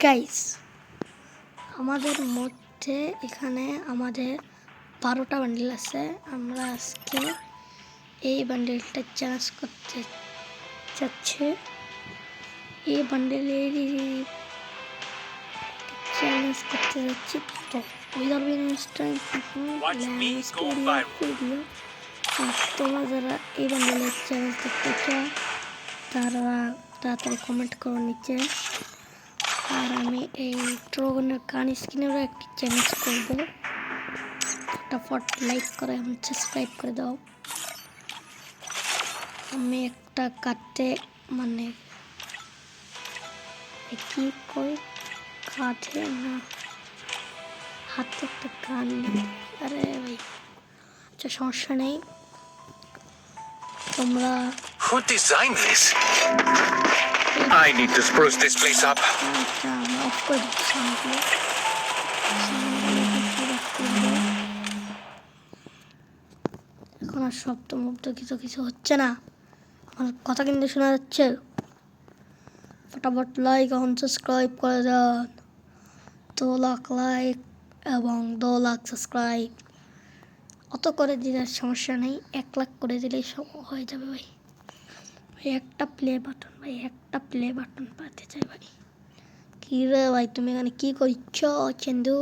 Guys আমাদের মধ্যে এখানে আমাদের 12টা বান্ডিল আছে। আমরা আজকে এই বান্ডিলটা চ্যালেঞ্জ করতে যাচ্ছি। এই বান্ডিলের চ্যালেঞ্জ করতে যাচ্ছি। তো উইদাউট ভিডিও তোমরা যারা এই বান্ডিলের চ্যালেঞ্জ করতে চাও তারা তাড়াতাড়ি কমেন্ট করো নিচে। আর আমি এই ড্রাগনের গান স্কিনেরও একটি চ্যালেঞ্জ করবো। ফটাফট লাইক করে এবং সাবস্ক্রাইব করে দাও। আমি একটা কাটে মানে কি কই কাটে না হাতে একটা গান নেই। আরে ভাই আচ্ছা সমস্যা নেই। তোমরা Who designed this? I need to spruce this place up. আচ্ছা আমরা অফ করে দিচ্ছি। এখন আর শব্দ মুগ্ধ কিছু হচ্ছে না। আমার কথা কিন্তু শোনা যাচ্ছে। ফটাফট লাইক এবং সাবস্ক্রাইব করে দেন। 2 লাখ লাইক এবং 2 লাখ সাবস্ক্রাইব অত করে দিলে সমস্যা নেই। 1 লাখ করে দিলেই সব হয়ে যাবে ভাই। একটা প্লে বাটন ভাই, একটা প্লে বাটন পাতে চাই ভাই। কি রে ভাই তুমি এখানে কি করছো চন্দু?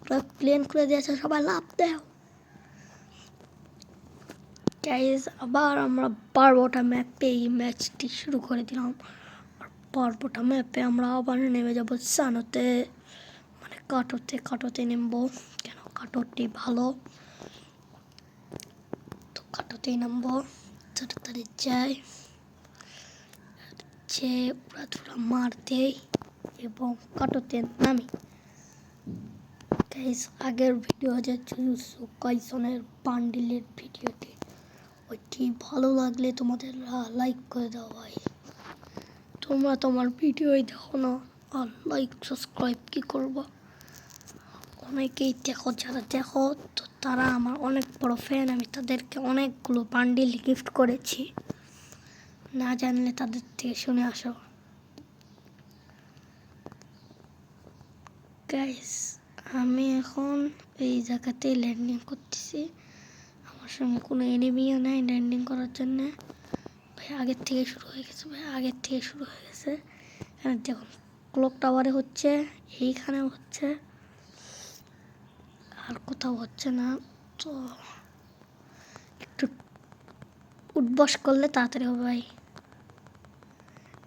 ওরা প্লেন খুলে দিয়েছে, সবাই লাভ দাও। গাইস আবার আমরা 12টা ম্যাপে এই ম্যাচটি শুরু করে দিলাম। আর 12টা ম্যাপে আমরা আবার নেমে যাবো সানোতে, মানে কাটোতে নেমবো। কেন কাটোটি ভালো, তো কাটোতেই নামবো। তাড়াতাড়ি যাই, যে উড়াধুরা মার দেই এবং কাটোতে নামি। গাইস আগের ভিডিও যে জুজুৎসু কাইসেনের বান্ডিলের ভিডিওটি, ওইটি ভালো লাগলে তোমাদের লাইক করে দাও ভাই। তোমরা তোমার ভিডিওই দেখো না আর লাইক সাবস্ক্রাইব কি করবো? অনেকেই দেখো, যারা দেখো তো তারা আমার অনেক বড় ফ্যান। আমি তাদেরকে অনেকগুলো বান্ডিল গিফট করেছি, না জানলে তাদের থেকে শুনে আসো। গাইস আমি এখন এই জায়গাতে ল্যান্ডিং করতেছি। আমার সঙ্গে কোনো এনিমিও নাই ল্যান্ডিং করার জন্য। ভাই আগের থেকে শুরু হয়ে গেছে, এখানে দেখুন ক্লক টাওয়ারে হচ্ছে, এইখানেও হচ্ছে, আর কোথাও হচ্ছে না। তো একটু উঠবস করলে তাড়াতাড়ি হবে ভাই।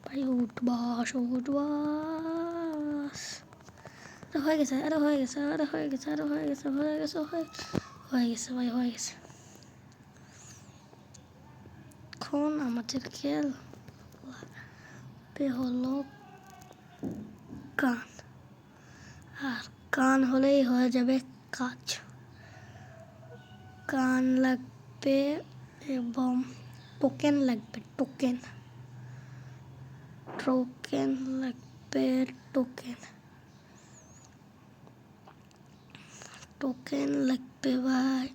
ভাই উঠবস হয়ে গেছে ভাই। এখন আমাদের খেল হলো গান, আর গান হলেই হয়ে যাবে কাজ। গান লাগবে এবং টোকেন লাগবে, টোকেন লাগবে, টোকেন লাগবে ভাই।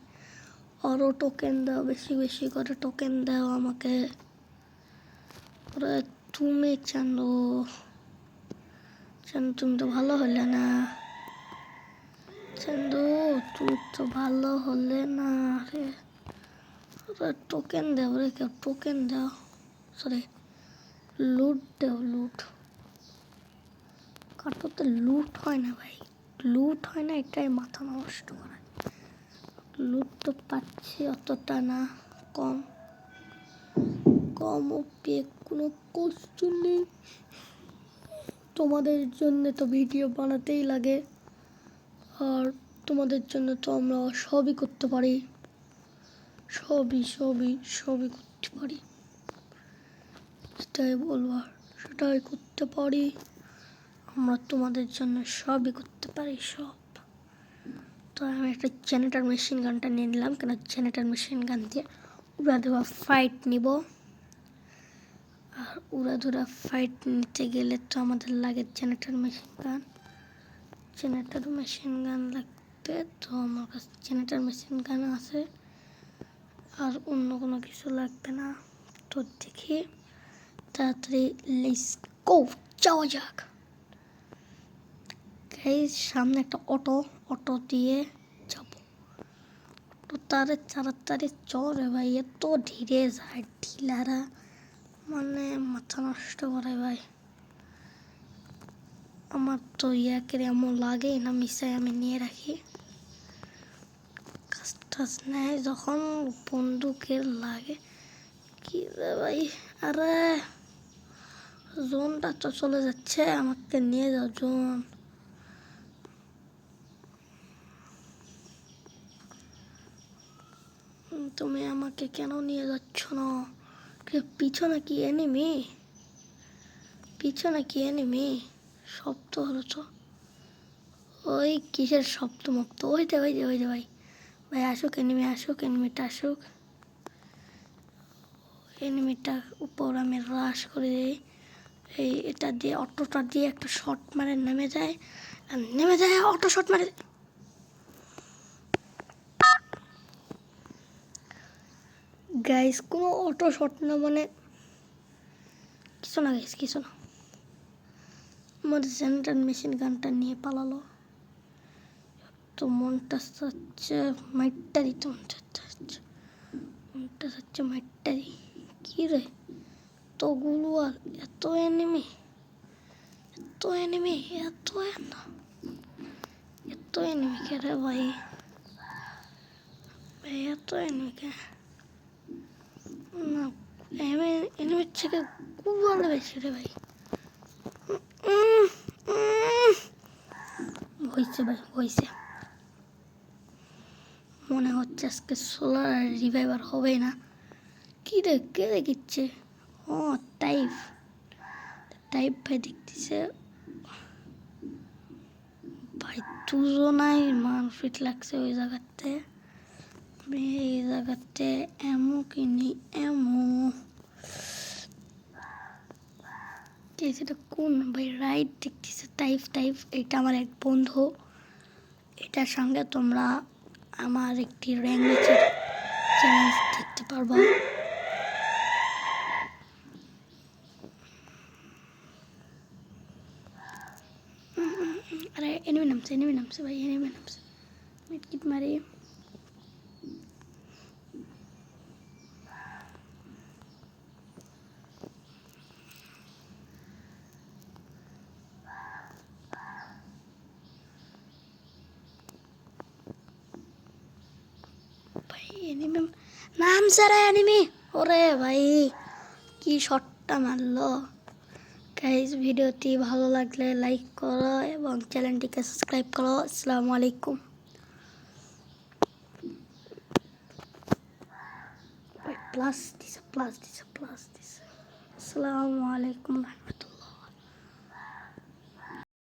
আরও টোকেন দাও, বেশি করে টোকেন দাও আমাকে। তুমি চান্দু তুমি তো ভালো হলে না। চান্দু তুমি তো ভালো হলে না রে। টোকেন দাও রে, কেউ টোকেন দাও, সরি লুট দাও। লুট কাটোতে লুট হয় না ভাই, লুট হয় না, এটাই মাথা নষ্ট করে। লুট তো পাচ্ছি অতটা না, কম পেয়ে কোনো কষ্ট নেই। তোমাদের জন্য তো ভিডিও বানাতেই লাগে, আর তোমাদের জন্য তো আমরা সবই করতে পারি, সবই করতে পারি। সেটাই বলবার, সেটাই করতে পারি আমরা। তোমাদের জন্য সবই করতে পারি, সব। তো আমি একটা জেনারেটর মেশিন গানটা নিয়ে নিলাম, কেন জেনারেটর মেশিন গান দিয়ে উড়াধুরা ফাইট নিব। আর উড়াধুরা ফাইট নিতে গেলে তো আমাদের লাগে জেনারেটর মেশিন গান লাগবে। তো আমার কাছে জেনারেটর মেশিন গান আছে, আর অন্য কোনো কিছু লাগবে না। তো দেখি তাড়াতাড়ি লেটস গো, যাওয়া যাক। এই সামনে একটা অটো দিয়ে যাব। অটো তাড়াতাড়ি চলে ভাই, এত ধীরে যায় ঢিলারা, মানে মাথা নষ্ট করে ভাই। আমার তো ইয়াকের এমন লাগে না, মিশাই আমি নিয়ে রাখি। কাজ টাজ নেয় যখন বন্দুকের লাগে কি রে ভাই। আরে জোনটা তো চলে যাচ্ছে, আমাকে নিয়ে যাও জোন। তুমি আমাকে কেন নিয়ে যাচ্ছ না? পিছনে কি এনিমি? পিছনে কি এনিমি? শব্দ হলো তো, ওই কিসের শব্দ মুক্ত? ওই যে ভাই ভাই আসুক, এনিমিটা আসুক। এনিমিটা উপর আমি রাশ করে দিই। এটা দিয়ে অটোটা দিয়ে একটা শট মারে নেমে যায়, অটো শট মারে। গাইস কোনো অটো শট না, মানে কিছু না গাইস, কিছু না। আমার জেনারেটর মেশিন গানটা নিয়ে পালালো। তো মনটা চাচ্ছে মাইটটা দিতে, মনটা চাচ্ছে মাইটটা দি। কি রে এতগুলো, আর এত এনিমি, এত এনিমি কে রে ভাই, এত এনিমি কে? না এনিমির থেকে গুলো বেশি রে ভাই। হয়েছে ভাই হয়েছে, মনে হচ্ছে আজকে সোলার রিভাইভার হবে না। কি রে কে দেখিচ্ছে? ও টাইপ ভাই দেখতেছে ভাই, দুজনাই মারপিট লাগছে ওই জায়গাতে। এই জায়গাতে এমন কিনি সেটা কোন ভাই? রাইট দেখতেছে টাইপ। এটা আমার এক বন্ধু, এটার সঙ্গে তোমরা আমার একটি র্যাঙ্গের চ্যালেঞ্জ দেখতে পারবা। আরে এনিমি নামছে ভাই, মিটকিট মারি। ভাই এনিমি নামছে রে, এনিমি। ওরে ভাই কি শটটা মারলো। গাইস ভিডিওটি ভালো লাগলে লাইক করো এবং চ্যানেলটিকে সাবস্ক্রাইব করো। আসসালামু আলাইকুম। প্লাস দিছে। আসসালামু আলাইকুম রহমতুল্লাহ।